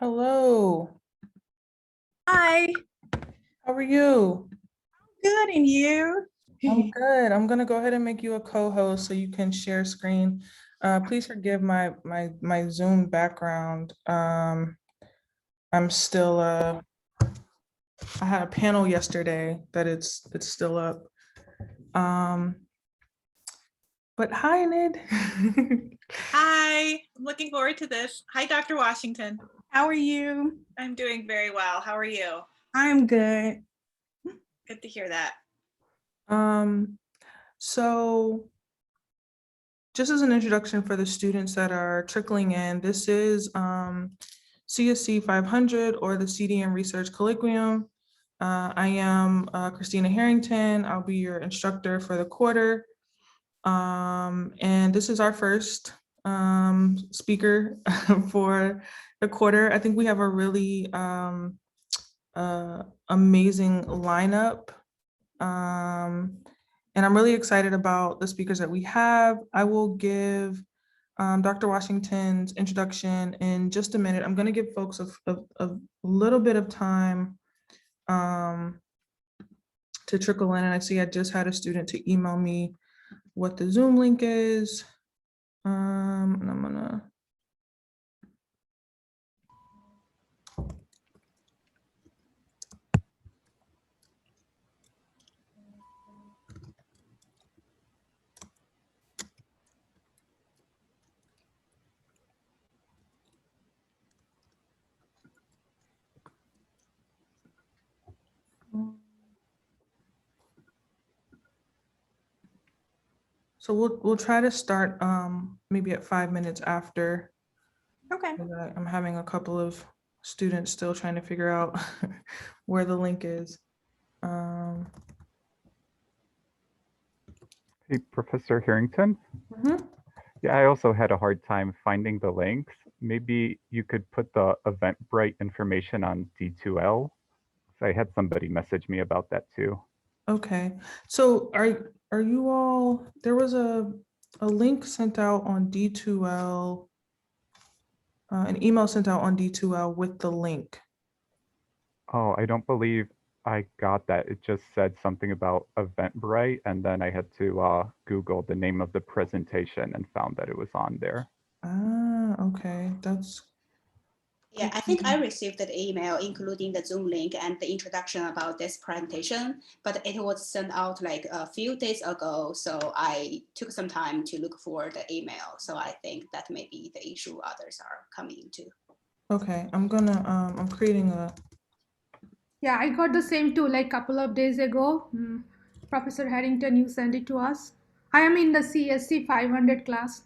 Hello, Hi, how are you? good, and you? I'm good. I'm gonna go ahead and make you a co-host so you can share screen. Please forgive my Zoom background. I'm still I had a panel yesterday that it's still up. Um, but hi, Nid. Hi, I'm looking forward to this. Hi, Dr. Washington. How are you? I'm doing very well. How are you? I'm good. Good to hear that. So just as an introduction for the students that are trickling in, this is CSC 500 or the CDM Research Colloquium. I am Christina Harrington. I'll be your instructor for the quarter. And this is our first speaker for the quarter. I think we have a really amazing lineup. And I'm really excited about the speakers that we have. I will give Dr. Washington's introduction in just a minute. I'm going to give folks a little bit of time to trickle in. And I see I just had a student to email me what the Zoom link is. And I'm gonna. So we'll try to start maybe at 5 minutes after. Okay. I'm having a couple of students still trying to figure out where the link is. Hey, Professor Harrington. Mhm. Yeah, I also had a hard time finding the links. Maybe you could put the Eventbrite information on D2L. So I had somebody message me about that too. Okay, so are you all, there was a link sent out on D2L, an email sent out on D2L with the link. Oh, I don't believe I got that. It just said something about Eventbrite, and then I had to Google the name of the presentation and found that it was on there. Ah, okay, that's. Yeah, I think I received the email, including the Zoom link and the introduction about this presentation, but it was sent out like a few days ago. So I took some time to look for the email. So I think that may be the issue others are coming into. Okay, I'm creating a. Yeah, I got the same too, like a couple of days ago. Professor Harrington, you sent it to us. I am in the CSC 500 class.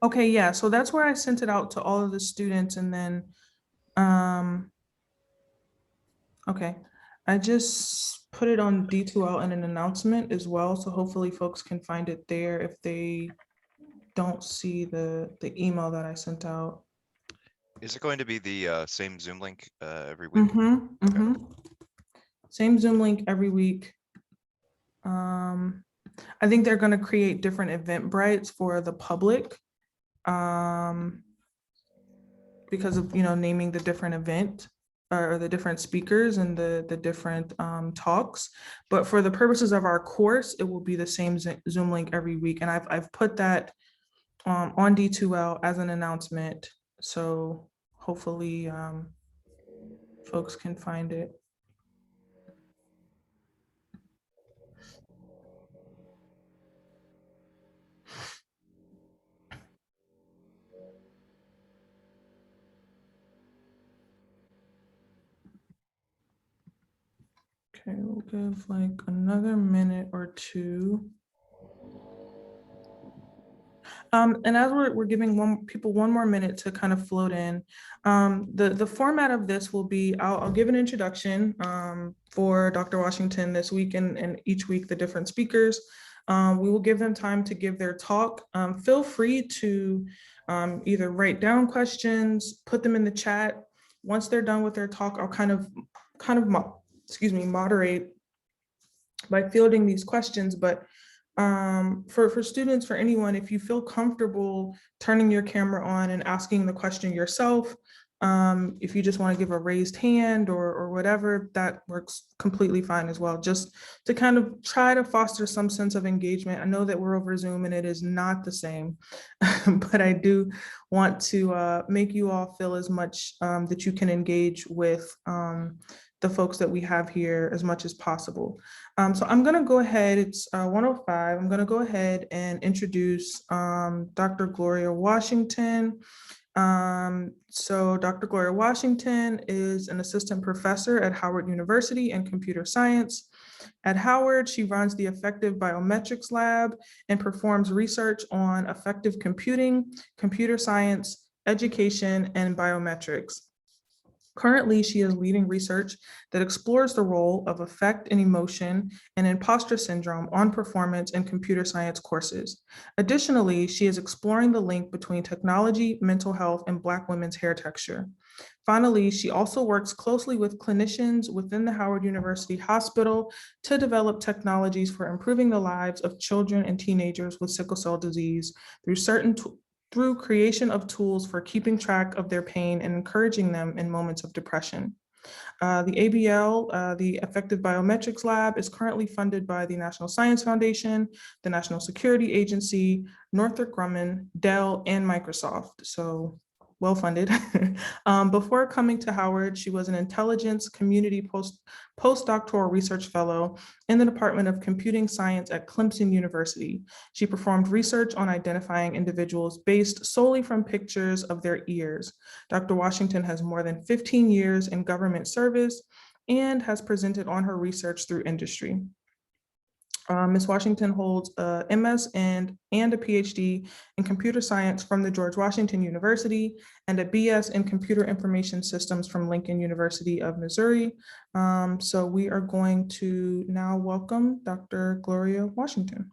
Okay, yeah, so that's where I sent it out to all of the students and then, okay. I just put it on D2L in an announcement as well, so hopefully folks can find it there if they don't see the email that I sent out. Is it going to be the same Zoom link every week? Same Zoom link every week. I think they're going to create different Eventbrites for the public because of, naming the different event or the different speakers and the different talks. But for the purposes of our course, it will be the same Zoom link every week. And I've put that on D2L as an announcement. So hopefully folks can find it. Okay, we'll give like another minute or two. And as we're giving people one more minute to kind of float in, the format of this will be, I'll give an introduction for Dr. Washington this week and each week the different speakers. We will give them time to give their talk. Feel free to either write down questions, put them in the chat. Once they're done with their talk, I'll kind of moderate by fielding these questions. But for students, for anyone, if you feel comfortable turning your camera on and asking the question yourself, If you just want to give a raised hand or whatever, that works completely fine as well, just to kind of try to foster some sense of engagement. I know that we're over Zoom and it is not the same, but I do want to make you all feel as much that you can engage with the folks that we have here as much as possible. So I'm going to go ahead, it's 1:05. I'm going to go ahead and introduce Dr. Gloria Washington. So Dr. Gloria Washington is an assistant professor at Howard University in computer science. At Howard, she runs the Effective Biometrics Lab and performs research on effective computing, computer science, education, and biometrics. Currently, she is leading research that explores the role of affect and emotion and imposter syndrome on performance in computer science courses. Additionally, she is exploring the link between technology, mental health, and Black women's hair texture. Finally, she also works closely with clinicians within the Howard University Hospital to develop technologies for improving the lives of children and teenagers with sickle cell disease through creation of tools for keeping track of their pain and encouraging them in moments of depression. The ABL, the Effective Biometrics Lab, is currently funded by the National Science Foundation, the National Security Agency, Northrop Grumman, Dell, and Microsoft. So well-funded. Before coming to Howard, she was an intelligence community postdoctoral research fellow in the Department of Computing Science at Clemson University. She performed research on identifying individuals based solely from pictures of their ears. Dr. Washington has more than 15 years in government service and has presented on her research through industry. Ms. Washington holds a MS and a PhD in computer science from the George Washington University and a BS in computer information systems from Lincoln University of Missouri. So we are going to now welcome Dr. Gloria Washington.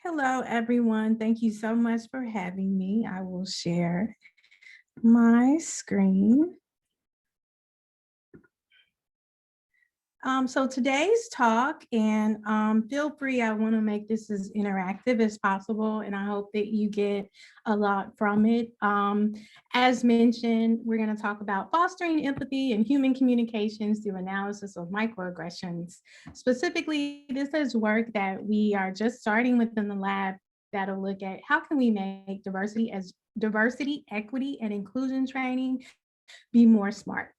Hello, everyone. Thank you so much for having me. I will share my screen. So today's talk, and feel free, I want to make this as interactive as possible, and I hope that you get a lot from it. As mentioned, we're going to talk about fostering empathy and human communications through analysis of microaggressions. Specifically, this is work that we are just starting within the lab that'll look at how can we make diversity, equity, and inclusion training be more smart.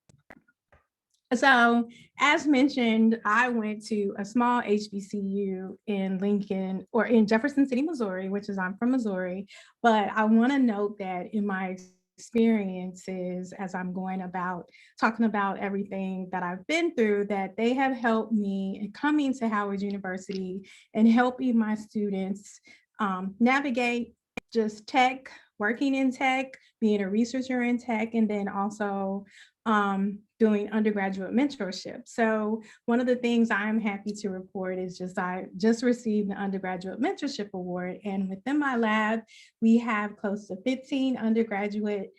So as mentioned, I went to a small HBCU in Lincoln, or in Jefferson City, Missouri, which is, I'm from Missouri, but I want to note that in my experiences, as I'm going about talking about everything that I've been through, that they have helped me in coming to Howard University and helping my students navigate just tech, working in tech, being a researcher in tech, and then also doing undergraduate mentorship. So one of the things I'm happy to report is I just received the undergraduate mentorship award, and within my lab, we have close to 15 undergraduate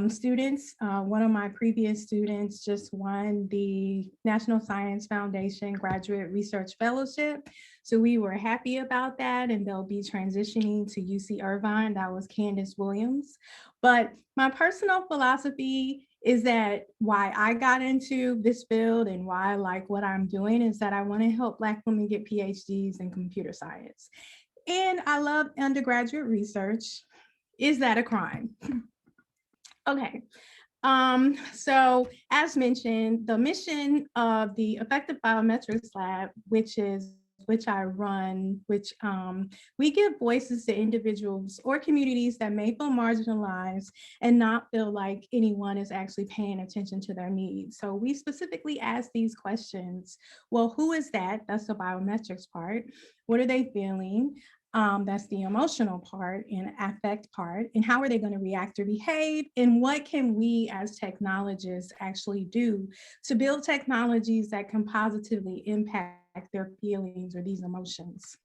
students. One of my previous students just won the National Science Foundation Graduate Research Fellowship. So we were happy about that, and they'll be transitioning to UC Irvine. That was Candace Williams. But my personal philosophy is that why I got into this field and why I like what I'm doing is that I want to help Black women get PhDs in computer science. And I love undergraduate research. Is that a crime? Okay. So as mentioned, the mission of the Effective Biometrics Lab, which I run, we give voices to individuals or communities that may feel marginalized and not feel like anyone is actually paying attention to their needs. So we specifically ask these questions. Well, who is that? That's the biometrics part. What are they feeling? That's the emotional part and affect part. And how are they going to react or behave? And what can we as technologists actually do to build technologies that can positively impact their feelings or these emotions?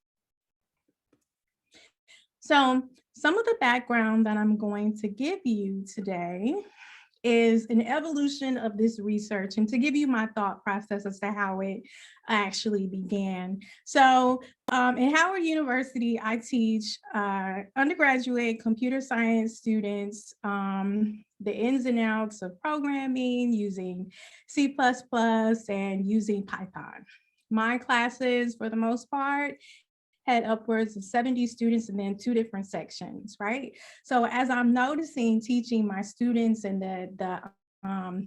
So some of the background that I'm going to give you today is an evolution of this research, and to give you my thought process as to how it actually began. So at Howard University, I teach undergraduate computer science students the ins and outs of programming, using C++ and using Python. My classes, for the most part, had upwards of 70 students and then 2 different sections, right? So as I'm noticing, teaching my students and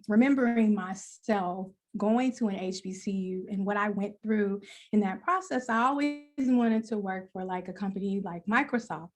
remembering myself going to an HBCU and what I went through in that process, I always wanted to work for like a company like Microsoft.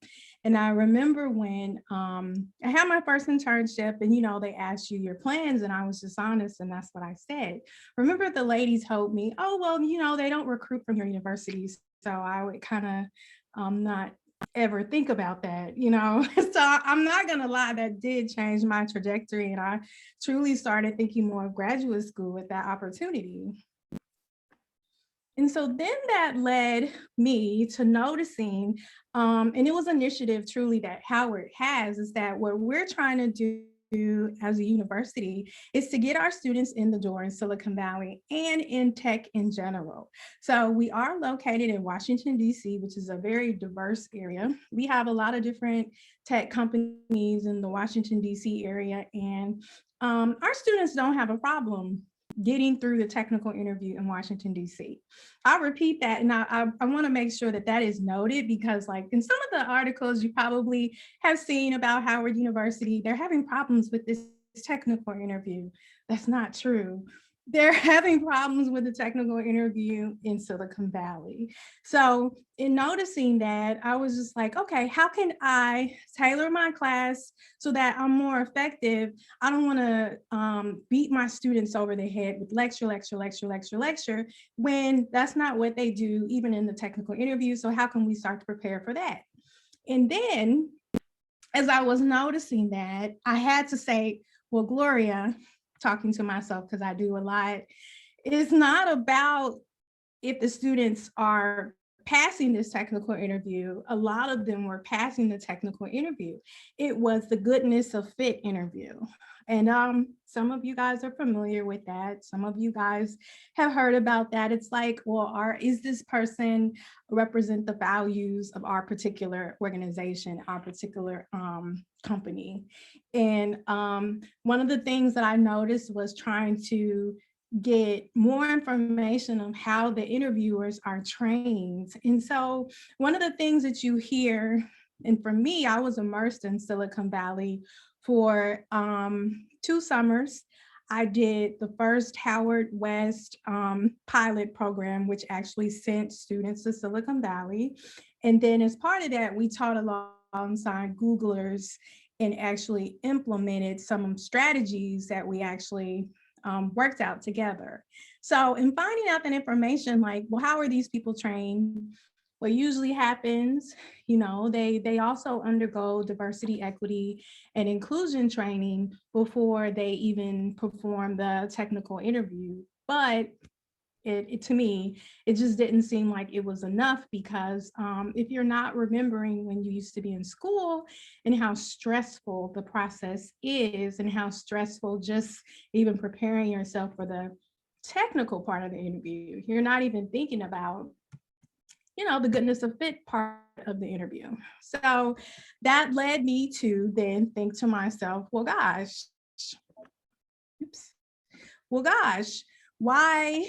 And I remember when I had my first internship and, you know, they asked you your plans and I was just honest and that's what I said. Remember the ladies told me, oh, well, you know, they don't recruit from your universities. So I would kind of not ever think about that, you know. So I'm not gonna lie, that did change my trajectory and I truly started thinking more of graduate school with that opportunity. And so then that led me to noticing, and it was an initiative truly that Howard has, is that what we're trying to do as a university is to get our students in the door in Silicon Valley and in tech in general. So we are located in Washington, D.C., which is a very diverse area. We have a lot of different tech companies in the Washington, D.C. area, and our students don't have a problem getting through the technical interview in Washington, D.C. I'll repeat that, and I want to make sure that that is noted, because like in some of the articles you probably have seen about Howard University, they're having problems with this technical interview. That's not true. They're having problems with the technical interview in Silicon Valley. So in noticing that, I was just like, okay, how can I tailor my class so that I'm more effective? I don't want to beat my students over the head with lecture, when that's not what they do, even in the technical interview. So how can we start to prepare for that? And then as I was noticing that, I had to say, well, Gloria, talking to myself, because I do a lot, it's not about if the students are passing this technical interview. A lot of them were passing the technical interview. It was the goodness of fit interview. And some of you guys are familiar with that. Some of you guys have heard about that. It's like, well, is this person represent the values of our particular organization, our particular company? And one of the things that I noticed was trying to get more information on how the interviewers are trained. And so one of the things that you hear, and for me, I was immersed in Silicon Valley for 2 summers. I did the first Howard West pilot program, which actually sent students to Silicon Valley. And then as part of that, we taught alongside Googlers and actually implemented some strategies that we actually worked out together. So in finding out that information, like, well, how are these people trained? What usually happens, you know, they also undergo diversity, equity, and inclusion training before they even perform the technical interview. But to me, it just didn't seem like it was enough, because if you're not remembering when you used to be in school and how stressful the process is and how stressful just even preparing yourself for the technical part of the interview, you're not even thinking about, you know, the goodness of fit part of the interview. So that led me to then think to myself, well, gosh, why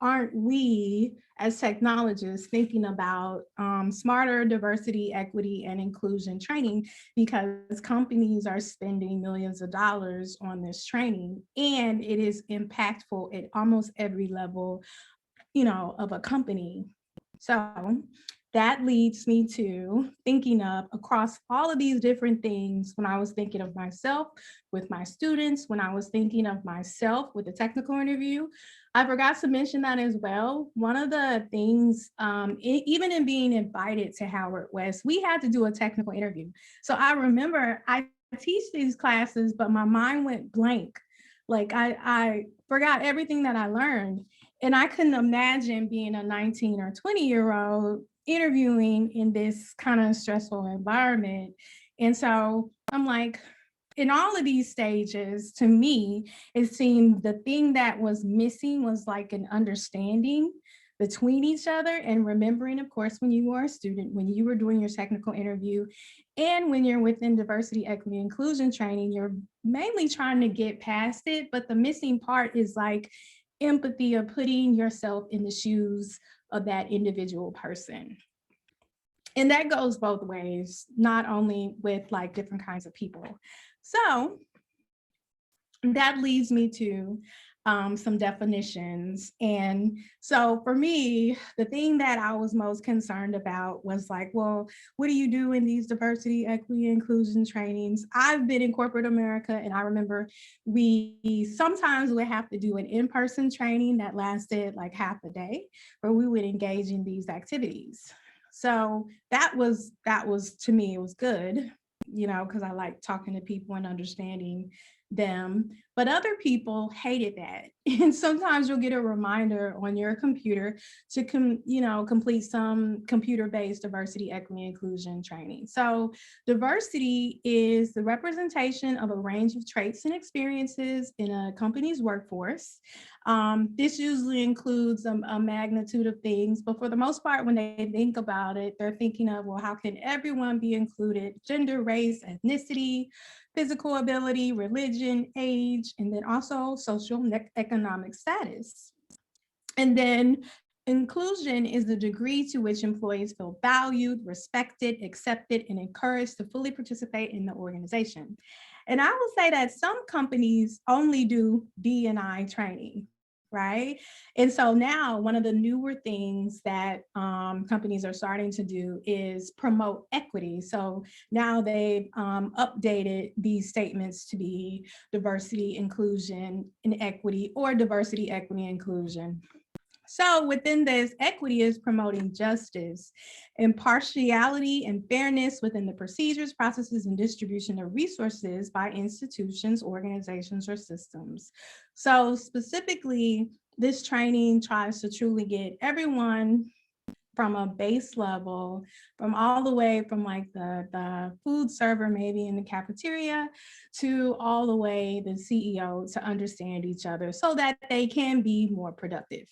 aren't we as technologists thinking about smarter diversity, equity, and inclusion training? Because companies are spending millions of dollars on this training, and it is impactful at almost every level, you know, of a company. So that leads me to thinking of across all of these different things. When I was thinking of myself with my students, when I was thinking of myself with the technical interview, I forgot to mention that as well. One of the things, even in being invited to Howard West, we had to do a technical interview. So I remember I teach these classes, but my mind went blank. Like I forgot everything that I learned. And I couldn't imagine being a 19 or 20-year-old interviewing in this kind of stressful environment. And so I'm like, in all of these stages, to me, it seemed the thing that was missing was like an understanding between each other, and remembering, of course, when you are a student, when you were doing your technical interview, and when you're within diversity, equity, inclusion training, you're mainly trying to get past it. But the missing part is like empathy, of putting yourself in the shoes of that individual person. And that goes both ways, not only with like different kinds of people. So that leads me to some definitions. And so for me, the thing that I was most concerned about was like, well, what do you do in these diversity, equity, inclusion trainings? I've been in corporate America, and I remember we sometimes would have to do an in-person training that lasted like half a day, where we would engage in these activities. So that was to me, it was good, you know, because I like talking to people and understanding them. But other people hated that. And sometimes you'll get a reminder on your computer to complete some computer-based diversity, equity, inclusion training. So diversity is the representation of a range of traits and experiences in a company's workforce. This usually includes a magnitude of things, but for the most part, when they think about it, they're thinking of, well, how can everyone be included? Gender, race, ethnicity, physical ability, religion, age, and then also social and economic status. And then inclusion is the degree to which employees feel valued, respected, accepted, and encouraged to fully participate in the organization. And I will say that some companies only do D&I training, right? And so now one of the newer things that companies are starting to do is promote equity. So now they've updated these statements to be diversity, inclusion, and equity, or diversity, equity, inclusion. So within this, equity is promoting justice, impartiality, and fairness within the procedures, processes, and distribution of resources by institutions, organizations, or systems. So specifically, this training tries to truly get everyone from a base level, from all the way from like the food server, maybe in the cafeteria, to all the way the CEO, to understand each other so that they can be more productive.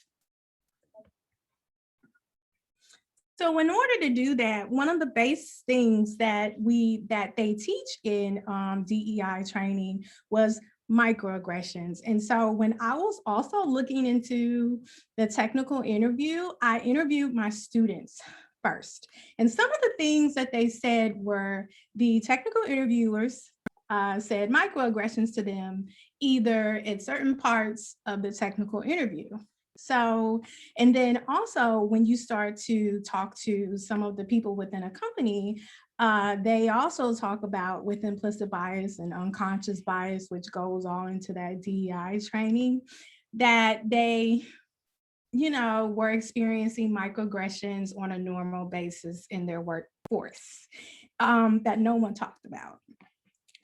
So in order to do that, one of the base things that they teach in DEI training was microaggressions. And so when I was also looking into the technical interview, I interviewed my students first. And some of the things that they said were, the technical interviewers said microaggressions to them either at certain parts of the technical interview. So, and then also when you start to talk to some of the people within a company, they also talk about with implicit bias and unconscious bias, which goes all into that DEI training, that they, were experiencing microaggressions on a normal basis in their workforce that no one talked about.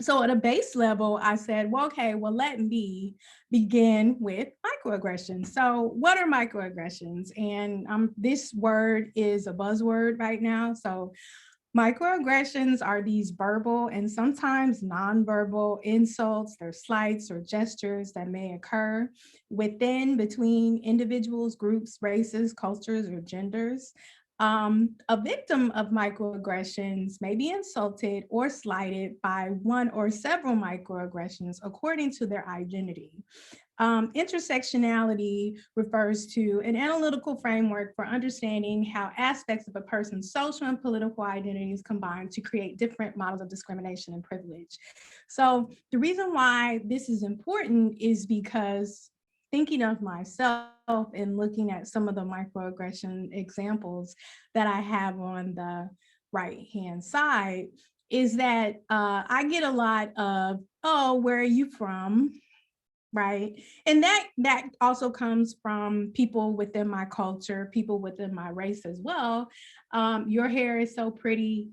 So at a base level, I said, well, okay, well, let me begin with microaggressions. So what are microaggressions? And this word is a buzzword right now. So microaggressions are these verbal and sometimes nonverbal insults, they're slights or gestures that may occur between individuals, groups, races, cultures, or genders. A victim of microaggressions may be insulted or slighted by one or several microaggressions according to their identity. Intersectionality refers to an analytical framework for understanding how aspects of a person's social and political identities combine to create different models of discrimination and privilege. So the reason why this is important is because thinking of myself and looking at some of the microaggression examples that I have on the right-hand side is that I get a lot of, oh, where are you from? Right. And that also comes from people within my culture, people within my race as well. Your hair is so pretty.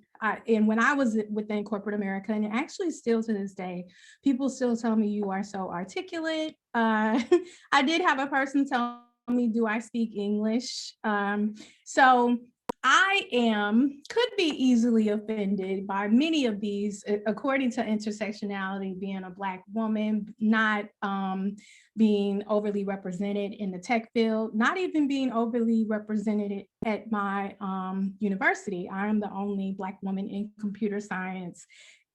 And when I was within corporate America, and actually still to this day, people still tell me you are so articulate. I did have a person tell me, do I speak English? So could be easily offended by many of these, according to intersectionality, being a Black woman, not being overly represented in the tech field, not even being overly represented at my university. I am the only Black woman in computer science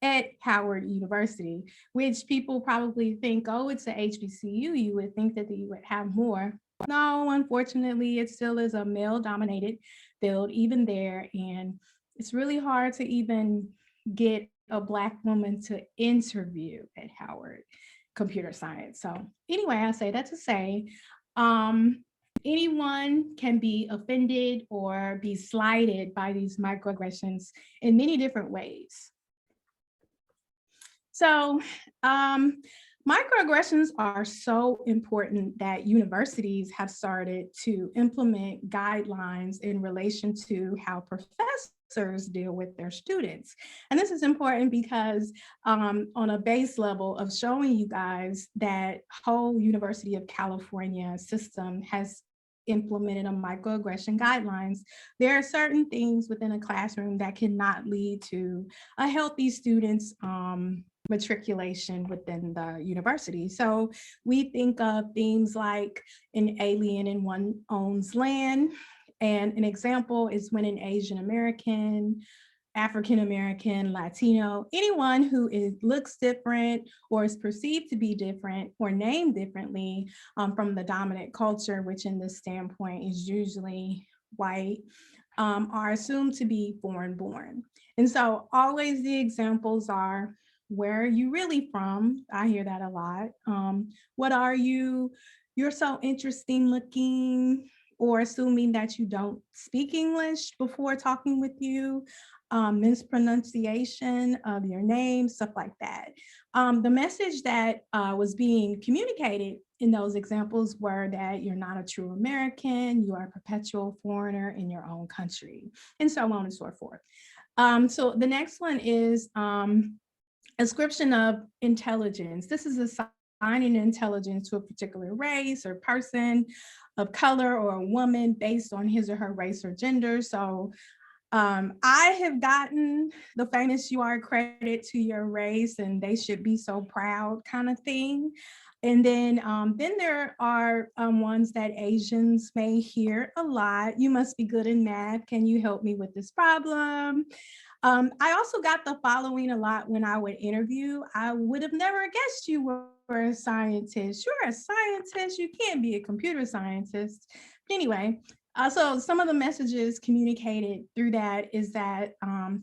at Howard University, which people probably think, oh, it's a HBCU, you would think that you would have more. No, unfortunately, it still is a male-dominated field even there, and it's really hard to even get a Black woman to interview at Howard Computer Science. So anyway, I say that to say, anyone can be offended or be slighted by these microaggressions in many different ways. So microaggressions are so important that universities have started to implement guidelines in relation to how professors deal with their students. And this is important because on a base level of showing you guys that whole University of California system has implemented a microaggression guidelines, there are certain things within a classroom that cannot lead to a healthy student's matriculation within the university. So we think of things like an alien in one's own land. And an example is when an Asian American, African American, Latino, anyone who looks different or is perceived to be different or named differently from the dominant culture, which in this standpoint is usually white, are assumed to be foreign born. And so always the examples are, where are you really from? I hear that a lot. What are you? You're so interesting looking, or assuming that you don't speak English before talking with you, mispronunciation of your name, stuff like that. The message that was being communicated in those examples were that you're not a true American, you are a perpetual foreigner in your own country, and so on and so forth. So the next one is ascription of intelligence. This is assigning intelligence to a particular race or person of color or a woman based on his or her race or gender. So I have gotten the famous "you are credit to your race and they should be so proud" kind of thing. And then there are ones that Asians may hear a lot. You must be good in math. Can you help me with this problem? I also got the following a lot when I would interview. I would have never guessed you were a scientist. You're a scientist. You can't be a computer scientist. But anyway, so some of the messages communicated through that is that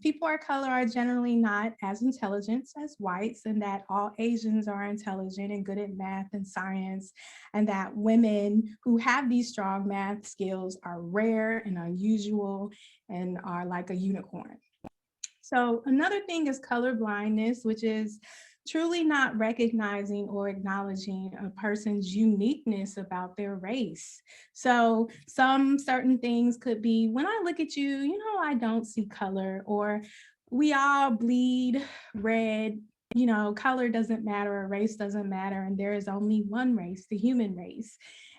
people of color are generally not as intelligent as whites, and that all Asians are intelligent and good at math and science, and that women who have these strong math skills are rare and unusual and are like a unicorn. So another thing is color blindness, which is truly not recognizing or acknowledging a person's uniqueness about their race. So some certain things could be, when I look at you, you know, I don't see color, or we all bleed red, you know, color doesn't matter, or race doesn't matter, and there is only one race, the human race.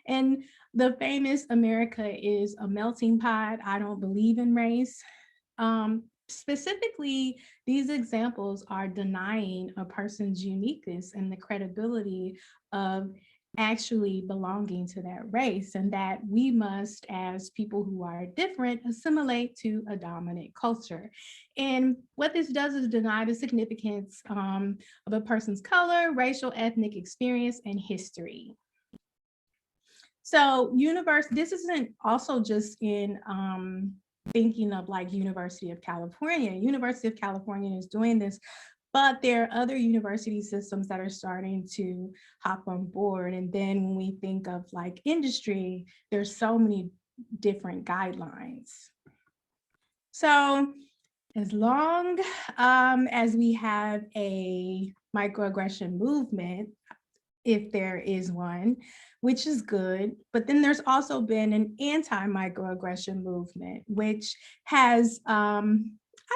And the famous "America is a melting pot, I don't believe in race." Specifically, these examples are denying a person's uniqueness and the credibility of actually belonging to that race, and that we must, as people who are different, assimilate to a dominant culture. And what this does is deny the significance of a person's color, racial, ethnic experience, and history. So this isn't also just in thinking of like University of California. University of California is doing this, but there are other university systems that are starting to hop on board. And then when we think of like industry, there's so many different guidelines. So as long as we have a microaggression movement, if there is one, which is good. But then there's also been an anti-microaggression movement, which has, I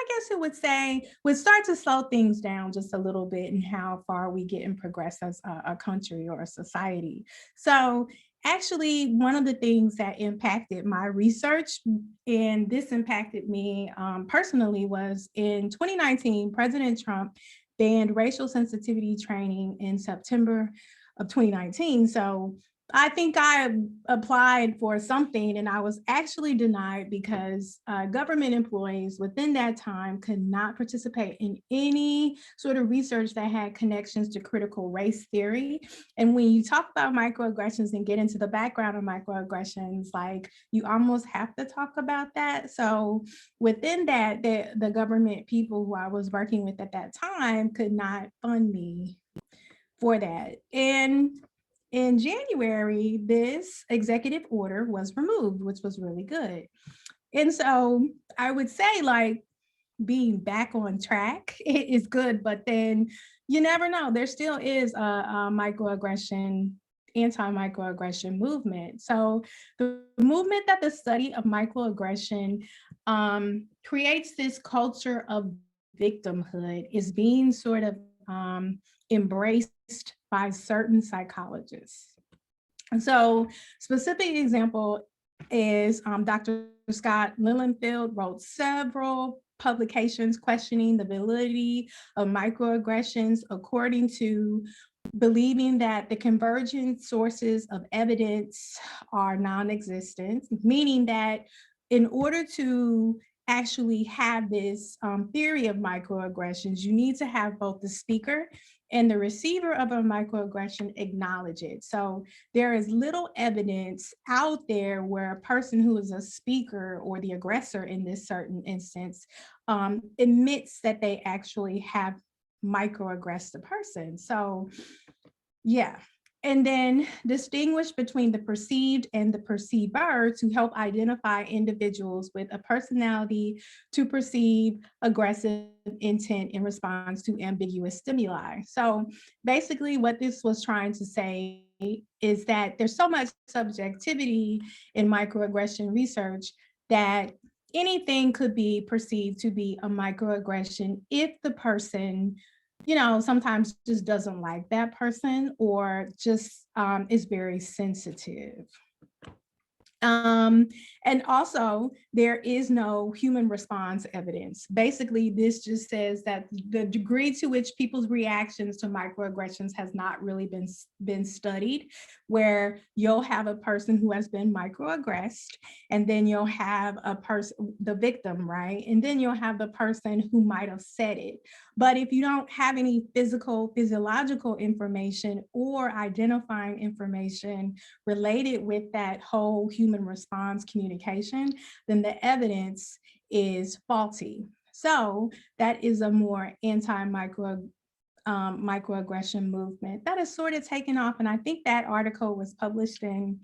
guess it would say, would start to slow things down just a little bit in how far we get and progress as a country or a society. So actually, one of the things that impacted my research, and this impacted me personally, was in 2019, President Trump banned racial sensitivity training in September of 2019. So I think I applied for something and I was actually denied because government employees within that time could not participate in any sort of research that had connections to critical race theory. And when you talk about microaggressions and get into the background of microaggressions, like you almost have to talk about that. So within that, the government people who I was working with at that time could not fund me for that. And in January, this executive order was removed, which was really good. And so I would say, like, being back on track is good, but then you never know. There still is a microaggression, anti-microaggression movement. So the movement that the study of microaggression creates this culture of victimhood is being sort of embraced by certain psychologists. And so specific example is Dr. Scott Lilienfeld wrote several publications questioning the validity of microaggressions according to believing that the convergent sources of evidence are non-existent, meaning that in order to actually have this theory of microaggressions, you need to have both the speaker and the receiver of a microaggression acknowledge it. So there is little evidence out there where a person who is a speaker or the aggressor in this certain instance admits that they actually have microaggressed the person. So yeah. And then distinguish between the perceived and the perceiver to help identify individuals with a personality to perceive aggressive intent in response to ambiguous stimuli. So basically what this was trying to say is that there's so much subjectivity in microaggression research that anything could be perceived to be a microaggression if the person, you know, sometimes just doesn't like that person or just is very sensitive. And also, there is no human response evidence. Basically, this just says that the degree to which people's reactions to microaggressions has not really been studied, where you'll have a person who has been microaggressed, and then you'll have a person, the victim, right? And then you'll have the person who might have said it. But if you don't have any physiological information or identifying information related with that whole human response communication, then the evidence is faulty. So that is a more anti-microaggression movement that is sort of taken off. And I think that article was published in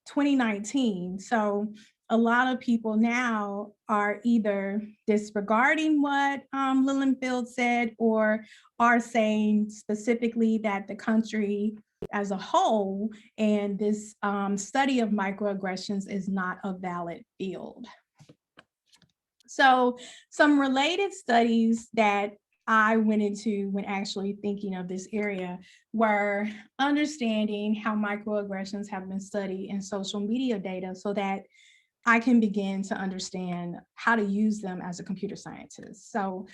2019. So a lot of people now are either disregarding what Lilienfeld said or are saying specifically that the country as a whole and this study of microaggressions is not a valid field. So some related studies that I went into when actually thinking of this area were understanding how microaggressions have been studied in social media data so that I can begin to understand how to use them as a computer scientist. So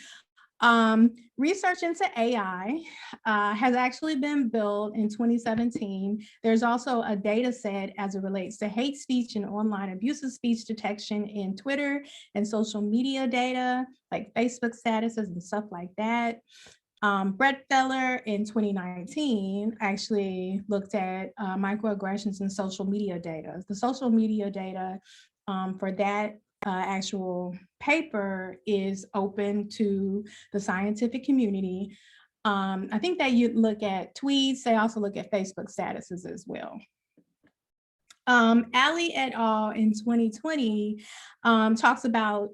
research into AI has actually been built in 2017. There's also a data set as it relates to hate speech and online abusive speech detection in Twitter and social media data, like Facebook statuses and stuff like that. Brett Feller in 2019 actually looked at microaggressions in social media data. The social media data for that actual paper is open to the scientific community. I think that you look at tweets, they also look at Facebook statuses as well. Ali et al. In 2020 talks about,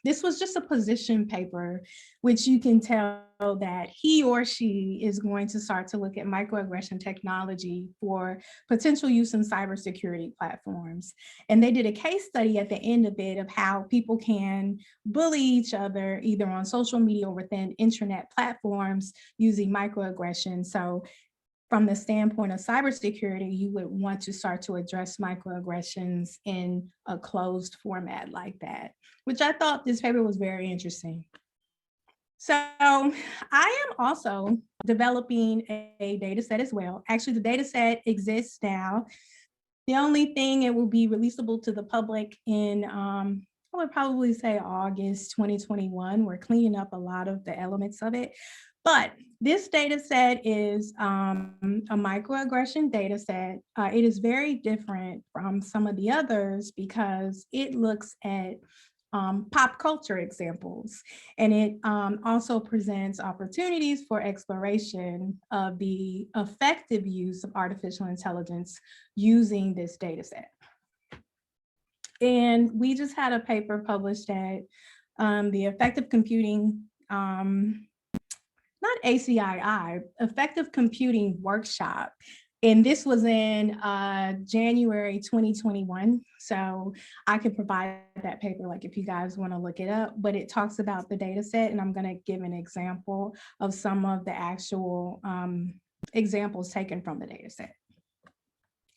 this was just a position paper, which you can tell that he or she is going to start to look at microaggression technology for potential use in cybersecurity platforms. And they did a case study at the end of it of how people can bully each other either on social media or within internet platforms using microaggression. So from the standpoint of cybersecurity, you would want to start to address microaggressions in a closed format like that, which I thought this paper was very interesting. So I am also developing a data set as well. Actually, the data set exists now. The only thing, it will be releasable to the public in, I would probably say August 2021. We're cleaning up a lot of the elements of it. But this data set is a microaggression data set. It is very different from some of the others because it looks at pop culture examples. And it also presents opportunities for exploration of the effective use of artificial intelligence using this data set. And we just had a paper published at the Effective Computing, not ACII, Effective Computing Workshop. And this was in January 2021. So I could provide that paper, like if you guys want to look it up, but it talks about the data set, and I'm going to give an example of some of the actual examples taken from the data set.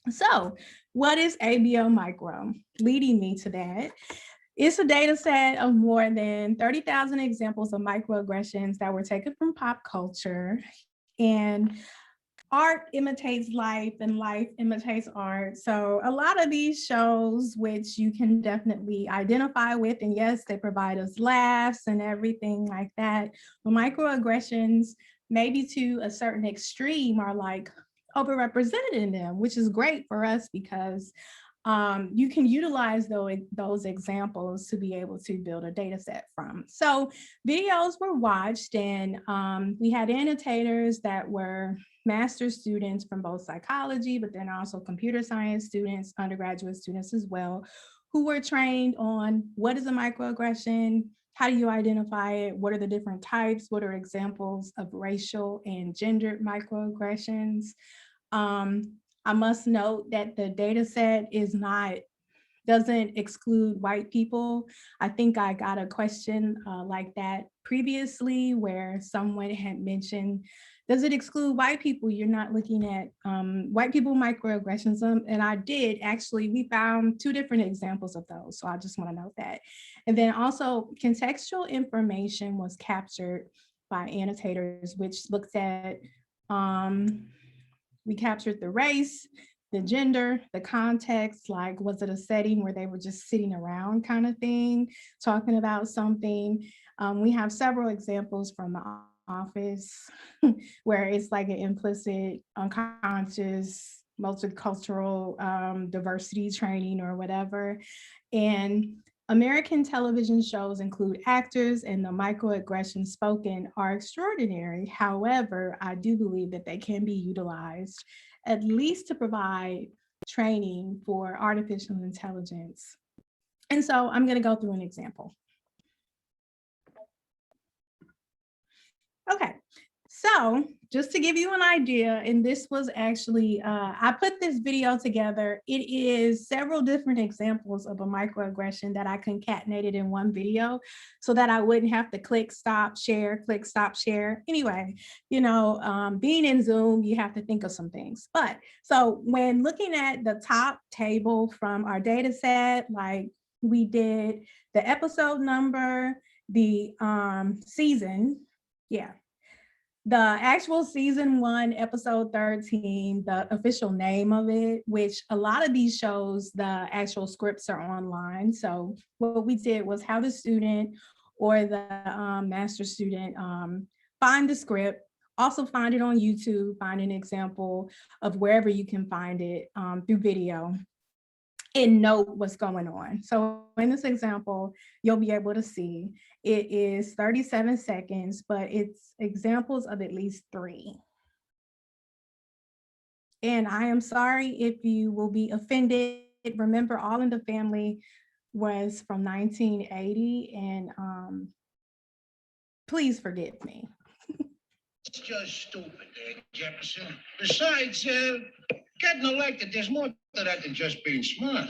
So what is ABL-Micro? Leading me to that. It's a data set of more than 30,000 examples of microaggressions that were taken from pop culture. And art imitates life and life imitates art. So a lot of these shows, which you can definitely identify with, and yes, they provide us laughs and everything like that. But microaggressions, maybe to a certain extreme, are like overrepresented in them, which is great for us because you can utilize those examples to be able to build a data set from. So videos were watched, and we had annotators that were master's students from both psychology, but then also computer science students, undergraduate students as well, who were trained on what is a microaggression, how do you identify it, what are the different types, what are examples of racial and gendered microaggressions. I must note that the data set doesn't exclude white people. I think I got a question like that previously where someone had mentioned, does it exclude white people? You're not looking at white people microaggressions. And I did, actually, we found 2 different examples of those. So I just want to note that. And then also contextual information was captured by annotators, which looks at, we captured the race, the gender, the context, like was it a setting where they were just sitting around kind of thing, talking about something. We have several examples from the office where it's like an implicit, unconscious, multicultural diversity training or whatever. And American television shows include actors, and the microaggressions spoken are extraordinary. However, I do believe that they can be utilized at least to provide training for artificial intelligence. And so I'm going to go through an example. Okay, so just to give you an idea, and this was actually, I put this video together. It is several different examples of a microaggression that I concatenated in one video so that I wouldn't have to click, stop, share, click, stop, share. Anyway, you know, being in Zoom, you have to think of some things. But so when looking at the top table from our data set, like we did the episode number, the season, yeah. The actual season 1, episode 13, the official name of it, which a lot of these shows, the actual scripts are online. So what we did was have the student or the master student find the script, also find it on YouTube, find an example of wherever you can find it through video, and note what's going on. So in this example, you'll be able to see it is 37 seconds, but it's examples of at least 3. And I am sorry if you will be offended. Remember, All in the Family was from 1980, and please forgive me. It's just stupid, Jefferson. Besides, getting elected, there's more to that than just being smart.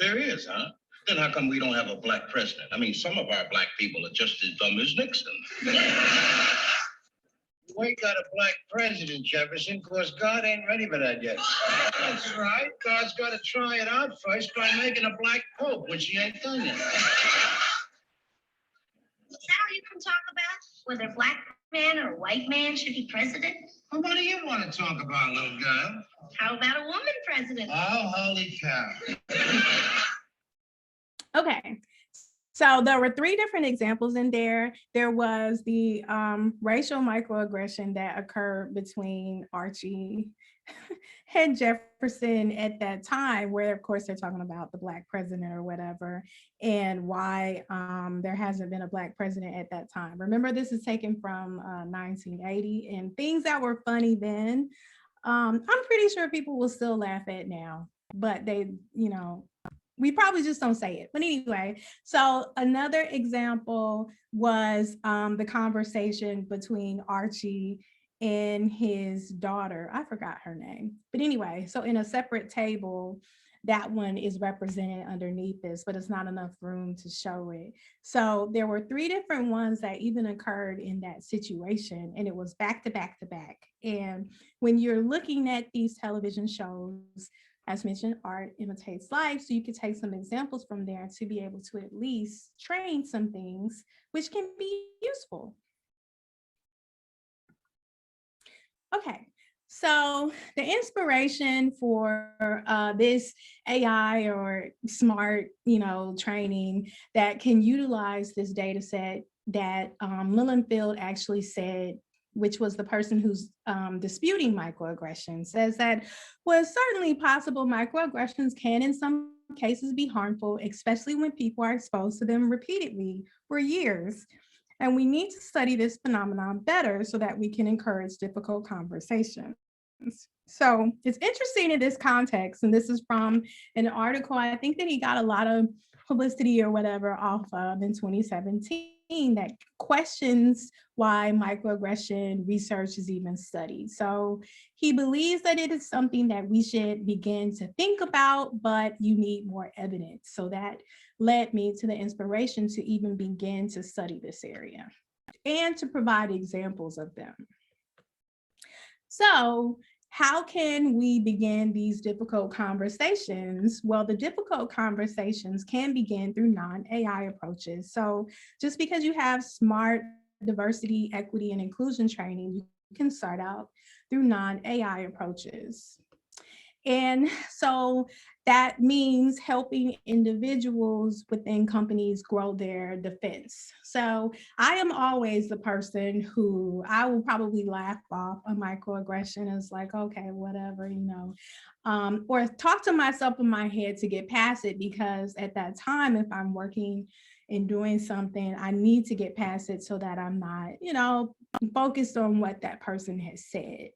There is, huh? Then how come we don't have a black president? I mean, some of our black people are just as dumb as Nixon. We got a black president, Jefferson, because God ain't ready for that yet. That's right. God's got to try it out first by making a black pope, which he ain't done yet. Is that all you can talk about? Whether a black man or a white man should be president? Well, what do you want to talk about, little girl? How about a woman president? Oh, holy cow. Okay, so there were 3 different examples in there. There was the racial microaggression that occurred between Archie and Jefferson at that time, where of course they're talking about the black president or whatever, and why there hasn't been a black president at that time. Remember, this is taken from 1980, and things that were funny then, I'm pretty sure people will still laugh at now, but they, you know, we probably just don't say it. But anyway, so another example was the conversation between Archie and his daughter. I forgot her name. But anyway, so in a separate table, that one is represented underneath this, but it's not enough room to show it. So there were 3 different ones that even occurred in that situation, and it was back to back to back. And when you're looking at these television shows, as mentioned, art imitates life. So you could take some examples from there to be able to at least train some things which can be useful. Okay, so the inspiration for this AI or smart, training that can utilize this data set that Lilienfeld actually said, which was the person who's disputing microaggressions, says that well, it's certainly possible microaggressions can in some cases be harmful, especially when people are exposed to them repeatedly for years. And we need to study this phenomenon better so that we can encourage difficult conversations. So it's interesting in this context, and this is from an article I think that he got a lot of publicity or whatever off of in 2017 that questions why microaggression research is even studied. So he believes that it is something that we should begin to think about, but you need more evidence. So that led me to the inspiration to even begin to study this area and to provide examples of them. So how can we begin these difficult conversations? Well, the difficult conversations can begin through non-AI approaches. So just because you have smart diversity, equity, and inclusion training, you can start out through non-AI approaches. And so that means helping individuals within companies grow their defense. So I am always the person who I will probably laugh off a microaggression. It's like, okay, whatever, or talk to myself in my head to get past it, because at that time, if I'm working and doing something, I need to get past it so that I'm not, focused on what that person has said.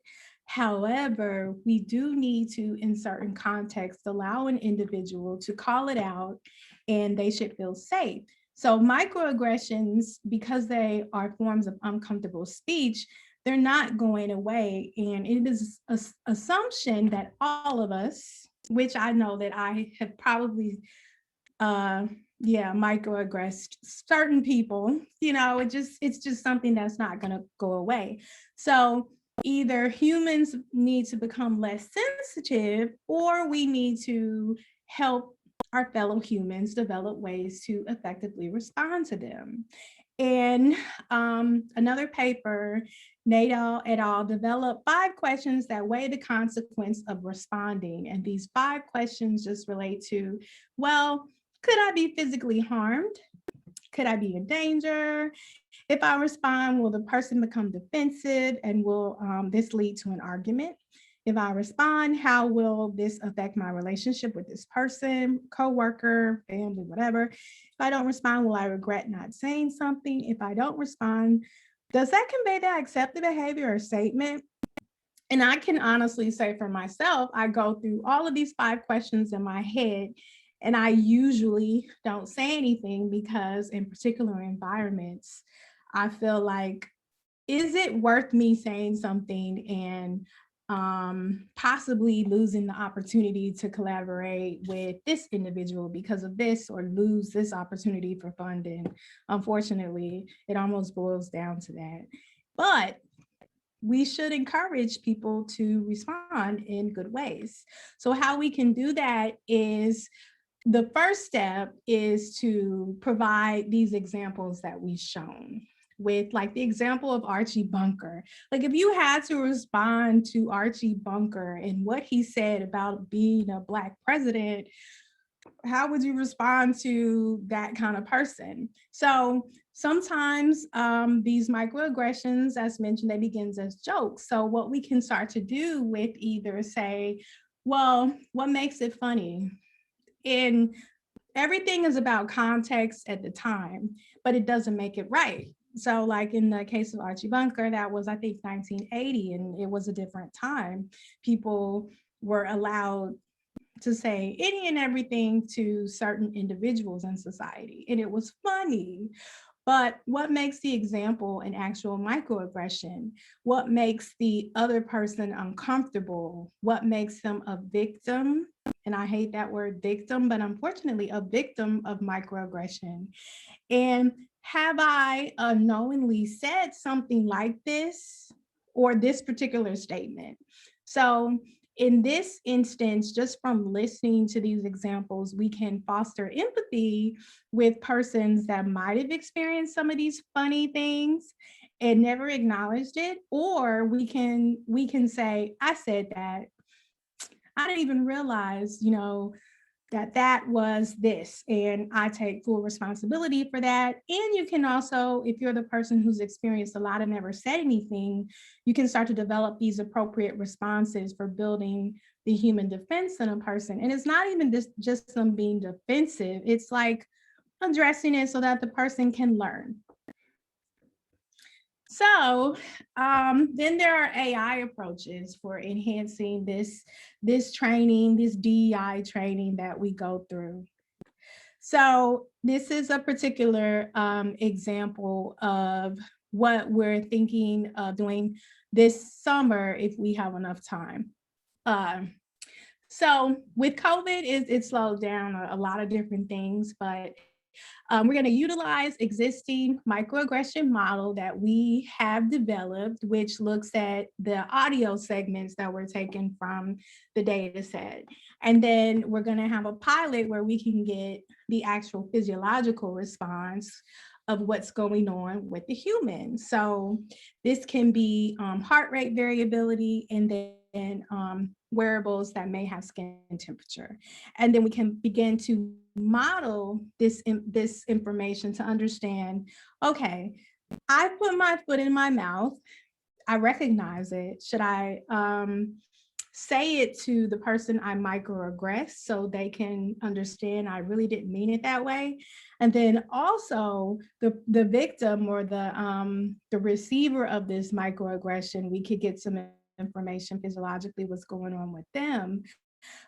However, we do need to, in certain contexts, allow an individual to call it out, and they should feel safe. So microaggressions, because they are forms of uncomfortable speech, they're not going away. And it is an assumption that all of us, which I know that I have probably, microaggressed certain people, it's just something that's not going to go away. So either humans need to become less sensitive, or we need to help our fellow humans develop ways to effectively respond to them. And another paper, Nadal et al. Developed 5 questions that weigh the consequence of responding. And these 5 questions just relate to, well, could I be physically harmed? Could I be in danger? If I respond, will the person become defensive, and will this lead to an argument? If I respond, how will this affect my relationship with this person, coworker, family, whatever? If I don't respond, will I regret not saying something? If I don't respond, does that convey that I accept the behavior or statement? And I can honestly say for myself, I go through all of these 5 questions in my head, and I usually don't say anything, because in particular environments, I feel like, is it worth me saying something and possibly losing the opportunity to collaborate with this individual because of this, or lose this opportunity for funding? Unfortunately, it almost boils down to that. But we should encourage people to respond in good ways. So how we can do that is, the first step is to provide these examples that we've shown, with like the example of Archie Bunker. Like if you had to respond to Archie Bunker and what he said about being a Black president, how would you respond to that kind of person? So sometimes these microaggressions, as mentioned, they begin as jokes. So what we can start to do with either say, well, what makes it funny? And everything is about context at the time, but it doesn't make it right. So like in the case of Archie Bunker, that was, I think, 1980, and it was a different time. People were allowed to say any and everything to certain individuals in society, and it was funny. But what makes the example an actual microaggression? What makes the other person uncomfortable? What makes them a victim? And I hate that word victim, but unfortunately a victim of microaggression. And have I unknowingly said something like this or this particular statement? So in this instance, just from listening to these examples, we can foster empathy with persons that might have experienced some of these funny things and never acknowledged it. Or we can say, I said that. I didn't even realize, that was this, and I take full responsibility for that. And you can also, if you're the person who's experienced a lot and never said anything, you can start to develop these appropriate responses for building the human defense in a person. And it's not even just them being defensive, it's like addressing it so that the person can learn. So then there are AI approaches for enhancing this training, this DEI training that we go through. So this is a particular example of what we're thinking of doing this summer if we have enough time. So with COVID, it slowed down a lot of different things, but we're going to utilize existing microaggression model that we have developed, which looks at the audio segments that were taken from the data set. And then we're going to have a pilot where we can get the actual physiological response of what's going on with the human. So this can be heart rate variability, and then wearables that may have skin temperature. And then we can begin to model this information to understand, okay, I put my foot in my mouth, I recognize it. Should I say it to the person I microaggress so they can understand I really didn't mean it that way? And then also the victim or the receiver of this microaggression, we could get some information physiologically what's going on with them.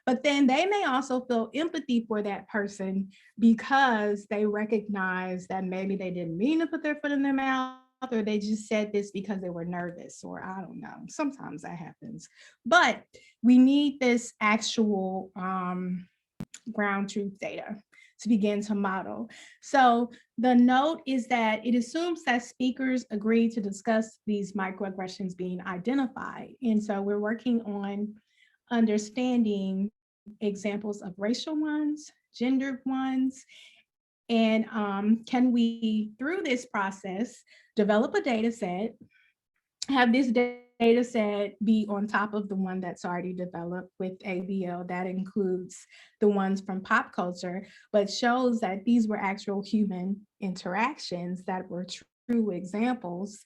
But then they may also feel empathy for that person because they recognize that maybe they didn't mean to put their foot in their mouth, or they just said this because they were nervous, or I don't know. Sometimes that happens. But we need this actual ground truth data to begin to model. So the note is that it assumes that speakers agree to discuss these microaggressions being identified. And so we're working on understanding examples of racial ones, gendered ones, and can we, through this process, develop a data set, have this data set be on top of the one that's already developed with ABL that includes the ones from pop culture, but shows that these were actual human interactions that were true examples,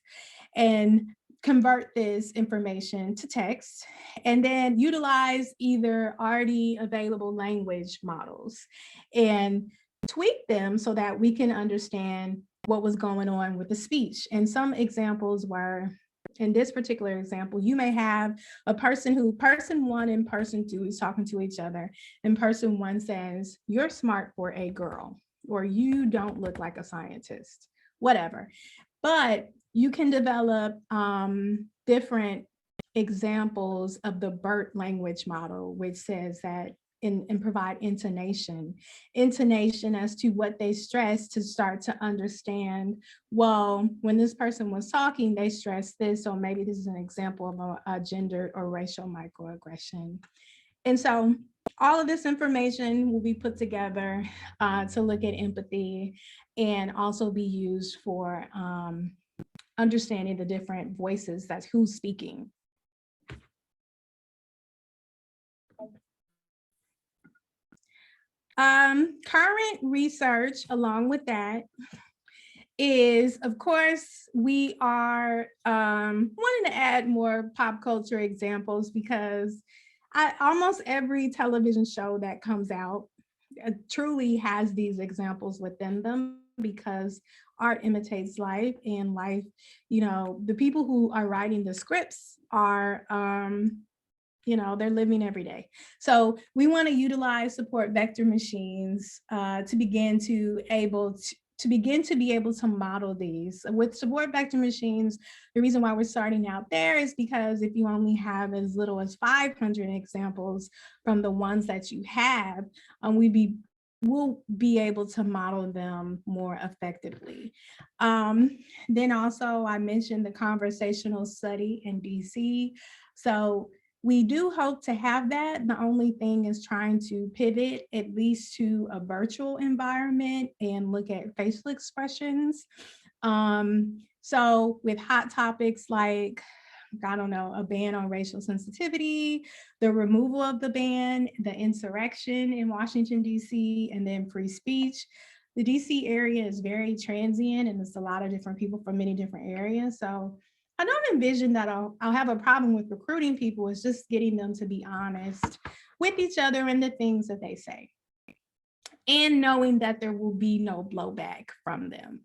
and convert this information to text, and then utilize either already available language models and tweak them so that we can understand what was going on with the speech. And some examples were, in this particular example, you may have a person who, person one and person two is talking to each other, and person one says, "You're smart for a girl," or "You don't look like a scientist," whatever. But you can develop different examples of the BERT language model, which says that and provide intonation as to what they stress, to start to understand, well, when this person was talking, they stressed this, so maybe this is an example of a gender or racial microaggression. And so all of this information will be put together to look at empathy and also be used for understanding the different voices, that's who's speaking. Current research along with that is, of course, we are wanting to add more pop culture examples, because almost every television show that comes out truly has these examples within them, because art imitates life, and life, you know, the people who are writing the scripts are you know, they're living every day. So we want to utilize support vector machines to begin to be able to model these. With support vector machines, the reason why we're starting out there is because if you only have as little as 500 examples from the ones that you have, we'll be able to model them more effectively. Then also I mentioned the conversational study in DC. So we do hope to have that. The only thing is trying to pivot at least to a virtual environment and look at facial expressions. So with hot topics like, I don't know, a ban on racial sensitivity, the removal of the ban, the insurrection in Washington, D.C., and then free speech. The DC area is very transient, and it's a lot of different people from many different areas. So I don't envision that I'll have a problem with recruiting people. It's just getting them to be honest with each other and the things that they say, and knowing that there will be no blowback from them.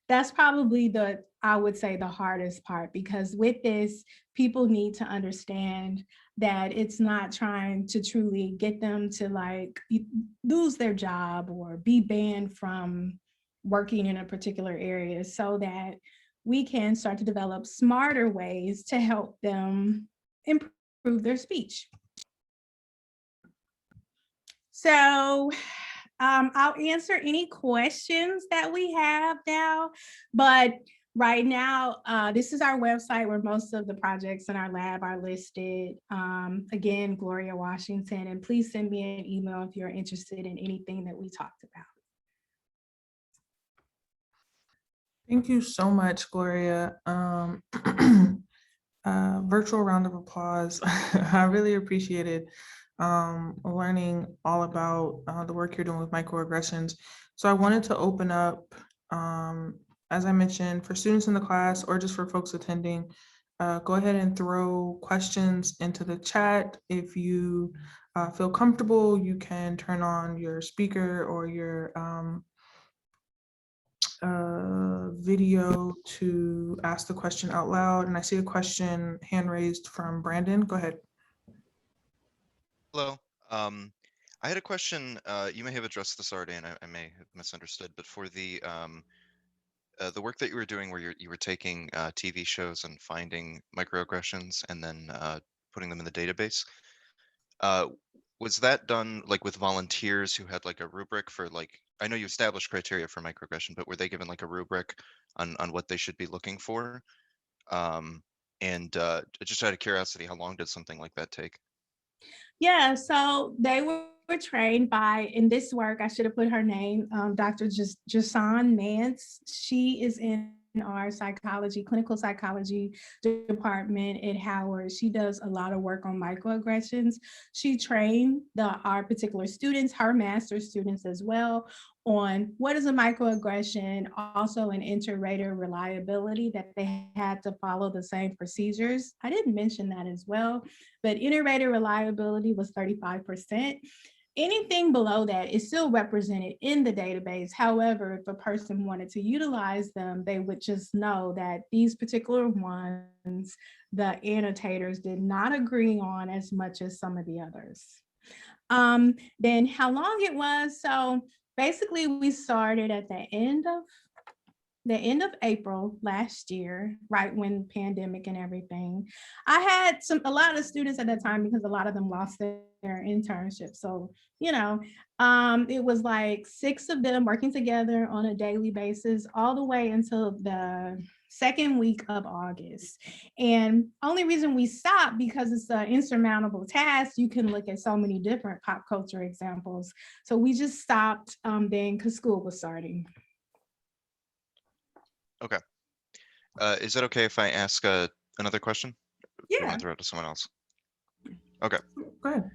That's probably I would say the hardest part, because with this, people need to understand that it's not trying to truly get them to like lose their job or be banned from working in a particular area, so that we can start to develop smarter ways to help them improve their speech. So I'll answer any questions that we have now, but right now, this is our website where most of the projects in our lab are listed. Again, Gloria Washington, and please send me an email if you're interested in anything that we talked about. Thank you so much, Gloria. Virtual round of applause. I really appreciated learning all about the work you're doing with microaggressions. So I wanted to open up, as I mentioned, for students in the class or just for folks attending, go ahead and throw questions into the chat. If you feel comfortable, you can turn on your speaker or your video to ask the question out loud. And I see a question hand raised from Brandon. Go ahead. Hello. I had a question. You may have addressed this already, and I may have misunderstood. But for the work that you were doing, where you were taking TV shows and finding microaggressions and then putting them in the database, was that done like with volunteers who had like a rubric for like? I know you established criteria for microaggression, but were they given like a rubric on what they should be looking for? And just out of curiosity, how long did something like that take? Yeah, so they were trained by, in this work, I should have put her name, Dr. Jason Mance. She is in our clinical psychology department at Howard. She does a lot of work on microaggressions. She trained our particular students, her master's students as well, on what is a microaggression, also an inter-rater reliability, that they had to follow the same procedures. I didn't mention that as well, but inter-rater reliability was 35%. Anything below that is still represented in the database. However, if a person wanted to utilize them, they would just know that these particular ones, the annotators did not agree on as much as some of the others. Then how long it was. So basically we started at the end of the end of April last year, right when pandemic and everything, I had a lot of students at that time because a lot of them lost their internship. So, it was like 6 of them working together on a daily basis all the way until the second week of August. And only reason we stopped because it's an insurmountable task. You can look at so many different pop culture examples. So we just stopped then because school was starting. Okay. Is it okay if I ask another question? Or you Yeah. want to throw it to someone else? Okay. Go ahead.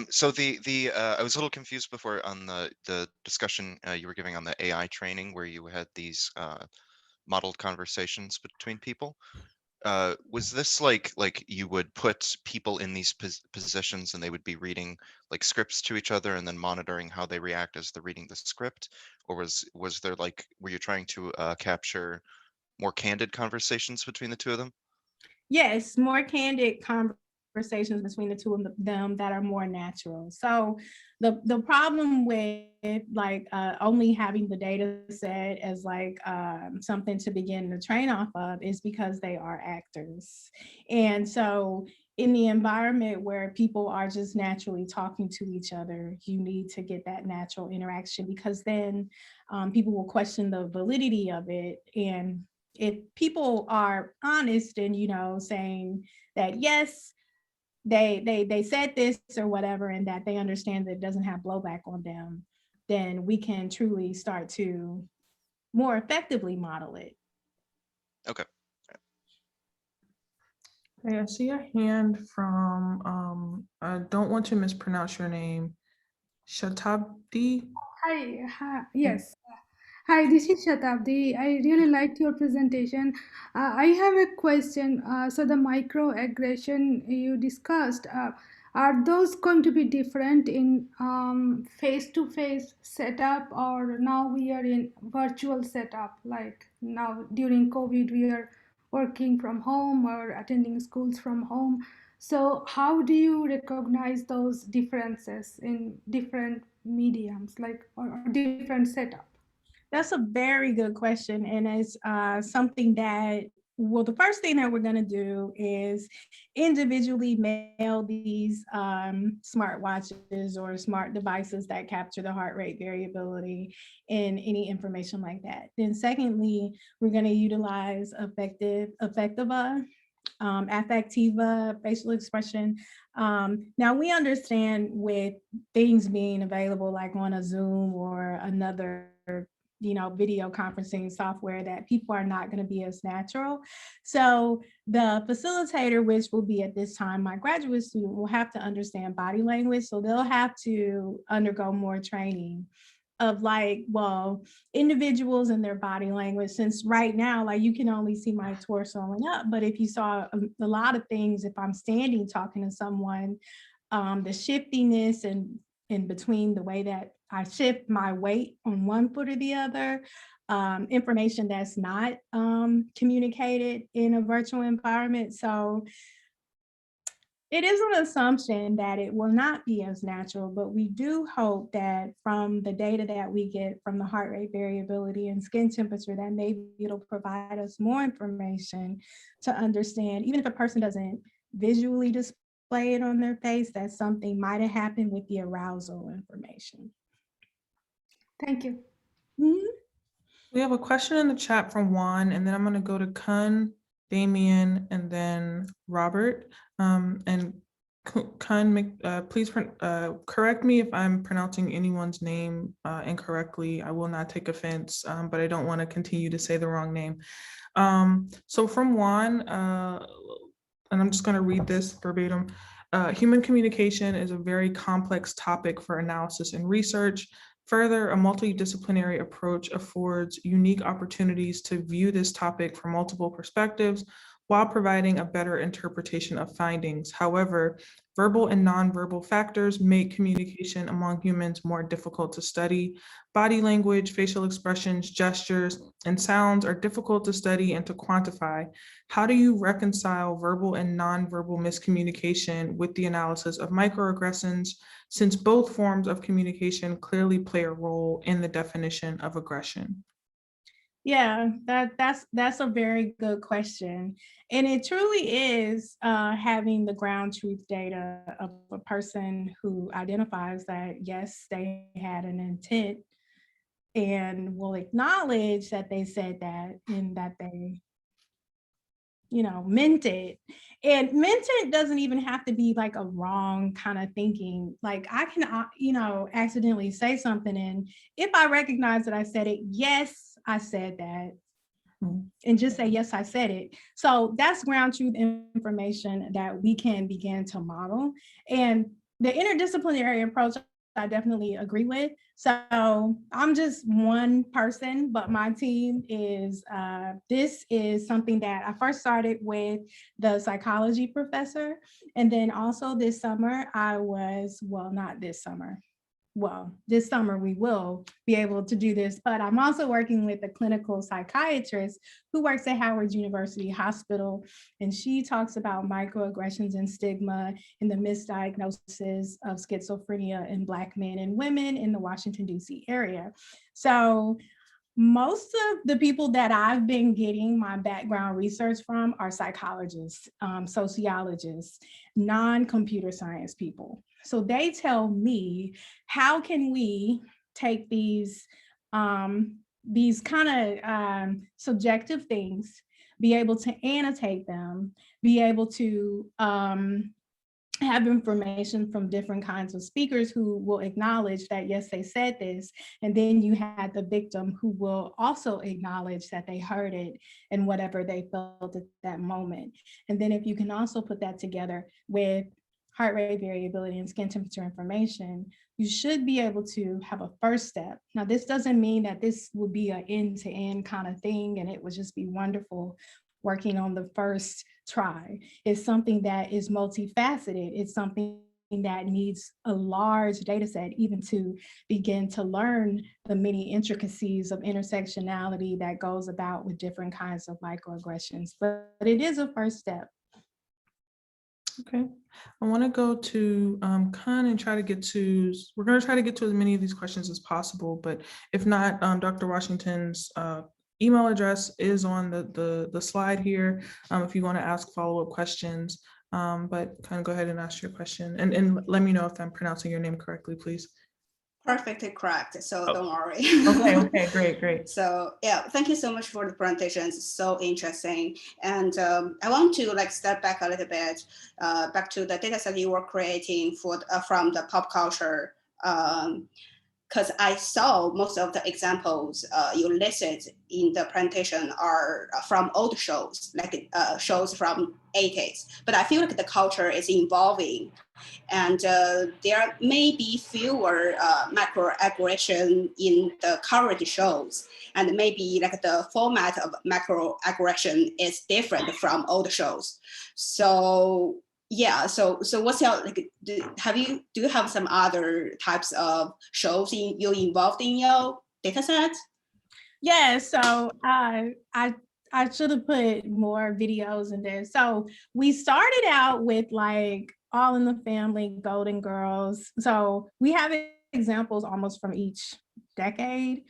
So I was a little confused before on the discussion you were giving on the AI training where you had these modeled conversations between people. Was this like you would put people in these positions and they would be reading like scripts to each other and then monitoring how they react as they're reading the script? Or was there like, were you trying to capture more candid conversations between the two of them? Yes, more candid conversations between the two of them that are more natural. So the problem with like only having the data set as like something to begin to train off of is because they are actors. And so in the environment where people are just naturally talking to each other, you need to get that natural interaction, because then people will question the validity of it. And if people are honest and, saying that, yes, they said this or whatever, and that they understand that it doesn't have blowback on them, then we can truly start to more effectively model it. Okay. Okay, I see a hand from, I don't want to mispronounce your name, Shatabdi. Hi, yes. Hi, this is Shatabdi. I really liked your presentation. I have a question. So the microaggression you discussed, are those going to be different in face-to-face setup, or now we are in virtual setup? Like now during COVID, we are working from home or attending schools from home. So how do you recognize those differences in different mediums, like or different setup? That's a very good question. And it's something that, well, the first thing that we're going to do is individually mail these smartwatches or smart devices that capture the heart rate variability and any information like that. Then secondly, we're going to utilize affectiva facial expression. Now we understand with things being available like on a Zoom or another video conferencing software, that people are not going to be as natural. So the facilitator, which will be at this time my graduate student, will have to understand body language. So they'll have to undergo more training of like, well, individuals and their body language, since right now, like you can only see my torso and up, but if you saw a lot of things, if I'm standing talking to someone, the shiftiness and in between the way that I shift my weight on one foot or the other, information that's not communicated in a virtual environment. So it is an assumption that it will not be as natural, but we do hope that from the data that we get from the heart rate variability and skin temperature, that maybe it'll provide us more information to understand, even if a person doesn't visually display it on their face, that something might have happened with the arousal information. Thank you. Mm-hmm. We have a question in the chat from Juan, and then I'm going to go to Kun, Damien, and then Robert. And Kun, please correct me if I'm pronouncing anyone's name incorrectly. I will not take offense, but I don't want to continue to say the wrong name. So from Juan, and I'm just going to read this verbatim. Human communication is a very complex topic for analysis and research. Further, a multidisciplinary approach affords unique opportunities to view this topic from multiple perspectives while providing a better interpretation of findings. However, verbal and nonverbal factors make communication among humans more difficult to study. Body language, facial expressions, gestures, and sounds are difficult to study and to quantify. How do you reconcile verbal and nonverbal miscommunication with the analysis of microaggressions, since both forms of communication clearly play a role in the definition of aggression? Yeah, that's a very good question. And it truly is having the ground truth data of a person who identifies that, yes, they had an intent and will acknowledge that they said that and that they, meant it. And meant it doesn't even have to be like a wrong kind of thinking. Like I can, accidentally say something. And if I recognize that I said it, yes, I said that. And just say, yes, I said it. So that's ground truth information that we can begin to model. And the interdisciplinary approach, I definitely agree with. So I'm just one person, but my team is, this is something that I first started with the psychology professor. And then also this summer, not this summer, this summer we will be able to do this, but I'm also working with a clinical psychiatrist who works at Howard University Hospital, and she talks about microaggressions and stigma and the misdiagnosis of schizophrenia in Black men and women in the Washington, D.C. area. So most of the people that I've been getting my background research from are psychologists, sociologists, non-computer science people. So they tell me, how can we take these kind of subjective things, be able to annotate them, be able to have information from different kinds of speakers who will acknowledge that, yes, they said this. And then you had the victim who will also acknowledge that they heard it and whatever they felt at that moment. And then if you can also put that together with heart rate variability and skin temperature information, you should be able to have a first step. Now, this doesn't mean that this would be an end-to-end kind of thing and it would just be wonderful working on the first try. It's something that is multifaceted. It's something that needs a large data set even to begin to learn the many intricacies of intersectionality that goes about with different kinds of microaggressions. But it is a first step. Okay, I want to go to Khan and try to get to, we're going to try to get to as many of these questions as possible, but if not, Dr. Washington's email address is on the slide here if you want to ask follow-up questions, but kind of go ahead and ask your question and let me know if I'm pronouncing your name correctly, please. Perfectly correct. So don't worry. Okay, great. So yeah, thank you so much for the presentation. It's so interesting. And I want to step back a little bit, back to the data set you were creating for from the pop culture. Because I saw most of the examples you listed in the presentation are from old shows, like shows from 80s. But I feel like the culture is evolving, and there may be fewer microaggression in the current shows, and maybe the format of microaggression is different from old shows. So yeah, so what's your do you have some other types of shows you involved in your data set? Yeah, so I should have put more videos in there. So we started out with All in the Family, Golden Girls. So we have examples almost from each decade.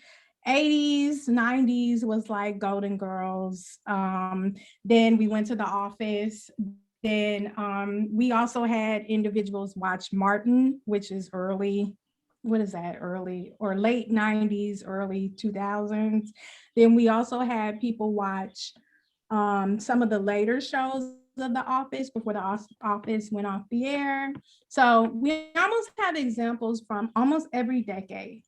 80s, 90s was Golden Girls. Then we went to The Office. Then we also had individuals watch Martin, which is early or late 90s, early 2000s. Then we also had people watch some of the later shows of The Office before The Office went off the air. So we almost have examples from almost every decade.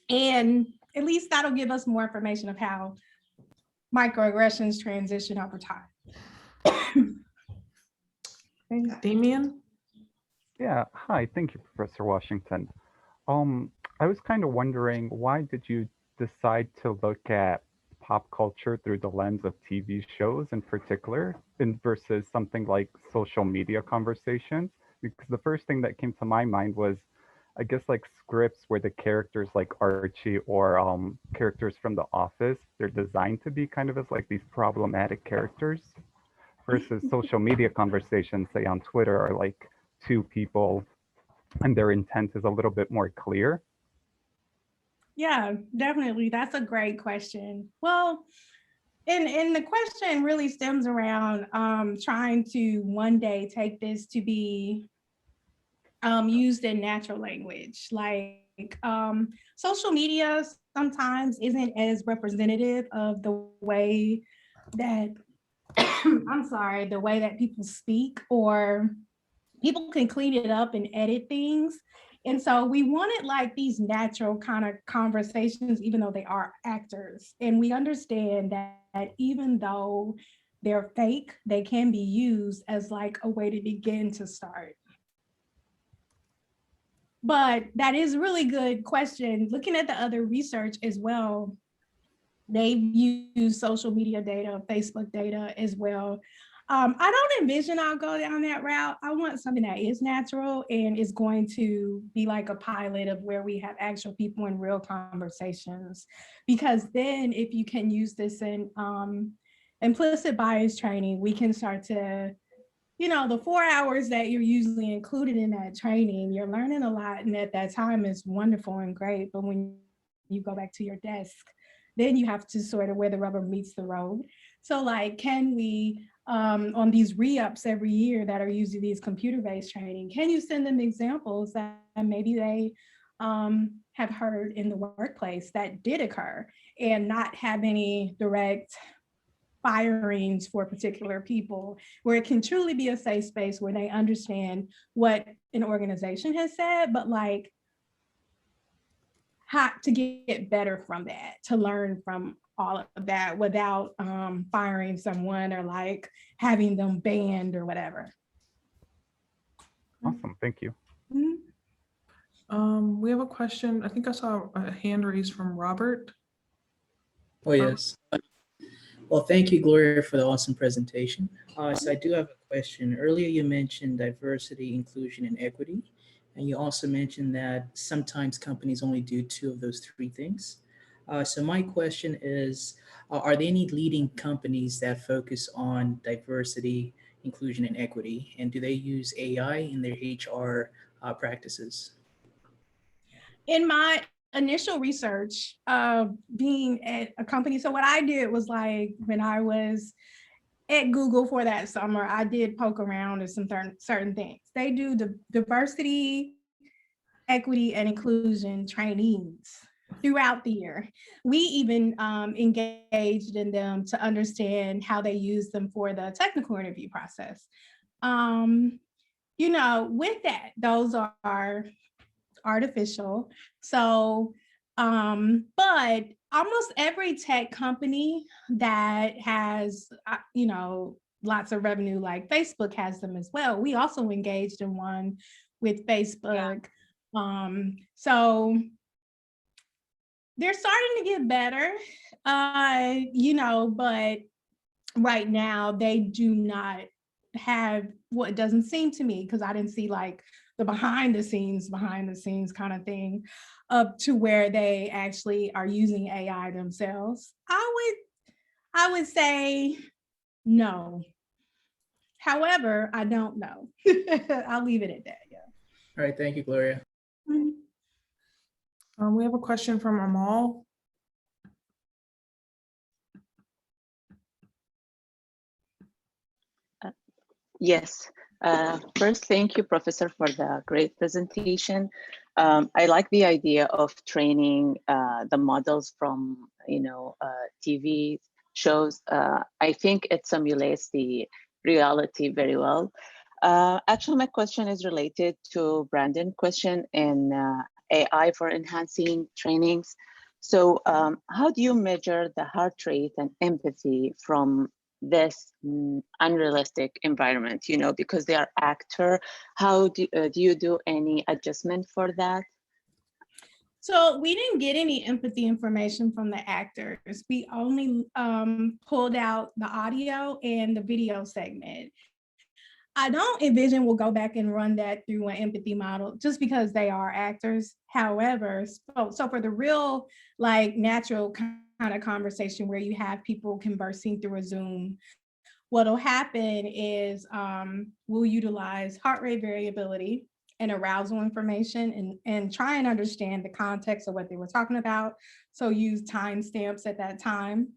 And at least that'll give us more information of how microaggressions transition over time. Damien? Yeah, hi, thank you, Professor Washington. I was kind of wondering, why did you decide to look at pop culture through the lens of TV shows in particular, versus something like social media conversations? Because the first thing that came to my mind was, I guess, scripts where the characters like Archie or characters from The Office, they're designed to be kind of as these problematic characters, versus social media conversations, say on Twitter, are two people and their intent is a little bit more clear. Yeah, definitely. That's a great question. Well, and the question really stems around trying to one day take this to be used in natural language. Like social media sometimes isn't as representative of the way that I'm sorry, the way that people speak, or people can clean it up and edit things. And so we wanted like these natural kind of conversations, even though they are actors. And we understand that even though they're fake, they can be used as like a way to begin to start. But that is a really good question. Looking at the other research as well, they've used social media data, Facebook data as well. I don't envision I'll go down that route. I want something that is natural and is going to be like a pilot of where we have actual people in real conversations. Because then if you can use this in implicit bias training, we can start to, you know, the 4 hours that you're usually included in that training, you're learning a lot, and at that time is wonderful and great. But when you go back to your desk, then you have to sort of where the rubber meets the road. So like, can we, on these re-ups every year that are using these computer-based training, can you send them examples that maybe they have heard in the workplace that did occur, and not have any direct firings for particular people, where it can truly be a safe space where they understand what an organization has said, but like how to get better from that, to learn from all of that without firing someone or like having them banned or whatever. Awesome, thank you. We have a question. I think I saw a hand raised from Robert. Oh, yes. Well, thank you, Gloria, for the awesome presentation. So I do have a question. Earlier, you mentioned diversity, inclusion, and equity. And you also mentioned that sometimes companies only do 2 of those 3 things. So my question is, are there any leading companies that focus on diversity, inclusion, and equity? And do they use AI in their HR practices? In my initial research of being at a company, so what I did was like, when I was at Google for that summer, I did poke around at some certain things. They do the diversity, equity, and inclusion trainings throughout the year. We even engaged in them to understand how they use them for the technical interview process. You know, with that, those are artificial. So, but almost every tech company that has, you know, lots of revenue, like Facebook has them as well. We also engaged in one with Facebook. So they're starting to get better, you know, but right now they do not have, what it doesn't seem to me, because I didn't see like the behind the scenes kind of thing, up to where they actually are using AI themselves. I would say no. However, I don't know. I'll leave it at that. Yeah. All right, thank you, Gloria. We have a question from Amal. Yes. First, thank you, Professor, for the great presentation. I like the idea of training the models from, TV shows. I think it simulates the reality very well. Actually, my question is related to Brandon's question in AI for enhancing trainings. So how do you measure the heart rate and empathy from this unrealistic environment, because they are actor? How do you do any adjustment for that? So we didn't get any empathy information from the actors. We only pulled out the audio and the video segment. I don't envision we'll go back and run that through an empathy model just because they are actors. However, so for the real, like, natural kind of conversation where you have people conversing through a Zoom, what'll happen is we'll utilize heart rate variability and arousal information and try and understand the context of what they were talking about. So use timestamps at that time.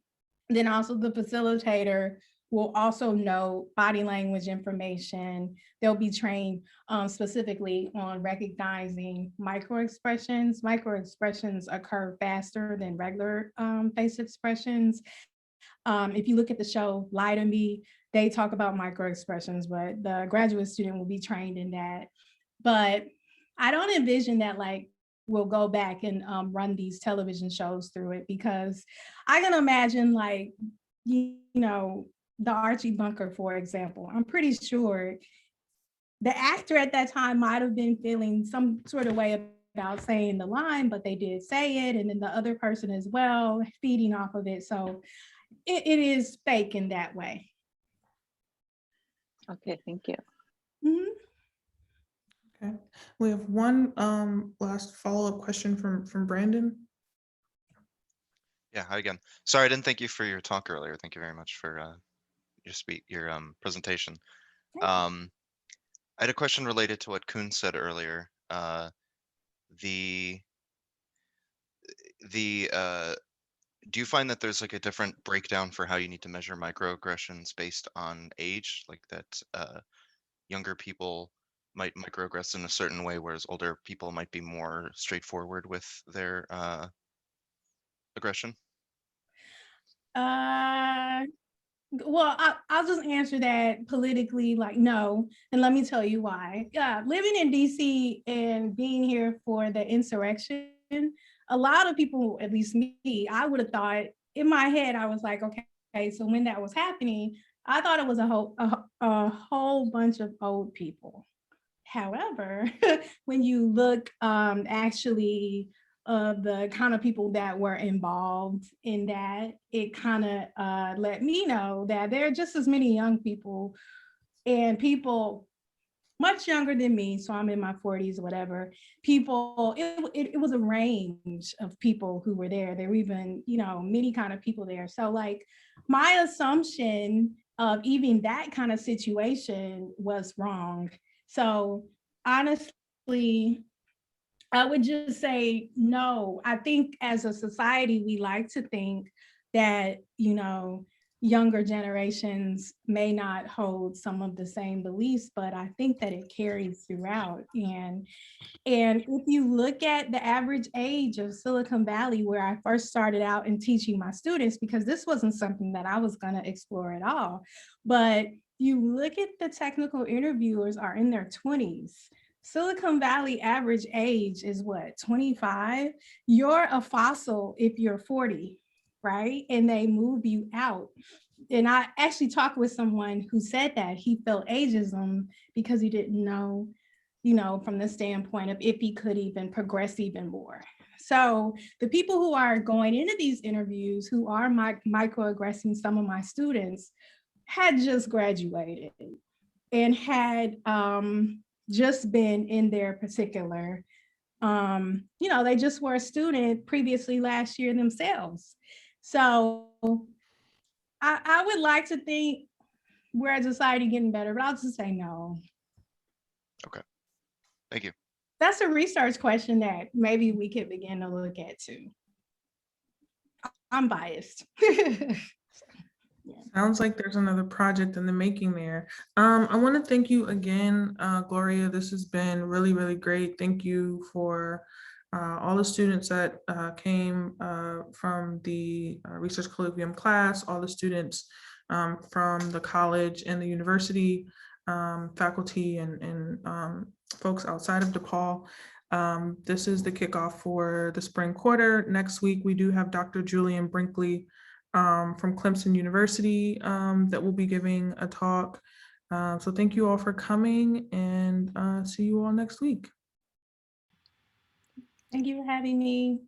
Then also the facilitator will also know body language information. They'll be trained specifically on recognizing microexpressions. Microexpressions occur faster than regular face expressions. If you look at the show Lie to Me, they talk about microexpressions, but the graduate student will be trained in that. But I don't envision that like we'll go back and run these television shows through it, because I can imagine like, you know, the Archie Bunker, for example. I'm pretty sure the actor at that time might have been feeling some sort of way about saying the line, but they did say it, and then the other person as well, feeding off of it. So it is fake in that way. Okay, thank you. Mhm. Okay, we have one last follow-up question from Brandon. Yeah, hi again. Sorry, I didn't thank you for your talk earlier. Thank you very much for your presentation. I had a question related to what Kuhn said earlier. Do you find that there's like a different breakdown for how you need to measure microaggressions based on age, like that younger people might microaggress in a certain way, whereas older people might be more straightforward with their aggression? Well, I'll just answer that politically, like no, and let me tell you why. Yeah, living in DC and being here for the insurrection, a lot of people, at least me, I would have thought in my head, I was like, okay, so when that was happening, I thought it was a whole bunch of old people. However, when you look actually of the kind of people that were involved in that, it kind of let me know that there are just as many young people and people much younger than me. So I'm in my 40s, whatever. People, it was a range of people who were there. There were even, you know, many kind of people there. So like my assumption of even that kind of situation was wrong. So honestly, I would just say no. I think as a society, we like to think that, you know, younger generations may not hold some of the same beliefs, but I think that it carries throughout. And if you look at the average age of Silicon Valley, where I first started out in teaching my students, because this wasn't something that I was going to explore at all, but you look at the technical interviewers are in their 20s. Silicon Valley average age is what, 25? You're a fossil if you're 40, right? And they move you out. And I actually talked with someone who said that he felt ageism because he didn't know, you know, from the standpoint of if he could even progress even more. So the people who are going into these interviews, who are microaggressing some of my students, had just graduated and had just been in their particular, you know, they just were a student previously last year themselves. So I would like to think we're a society getting better, but I'll just say no. Okay, thank you. That's a research question that maybe we could begin to look at too. I'm biased. Sounds like there's another project in the making there. I want to thank you again, Gloria. This has been really, really great. Thank you for all the students that came from the Research Colloquium class, all the students from the college and the university, faculty and folks outside of DePaul. This is the kickoff for the spring quarter. Next week, we do have Dr. Julian Brinkley from Clemson University that will be giving a talk. So thank you all for coming, and see you all next week. Thank you for having me.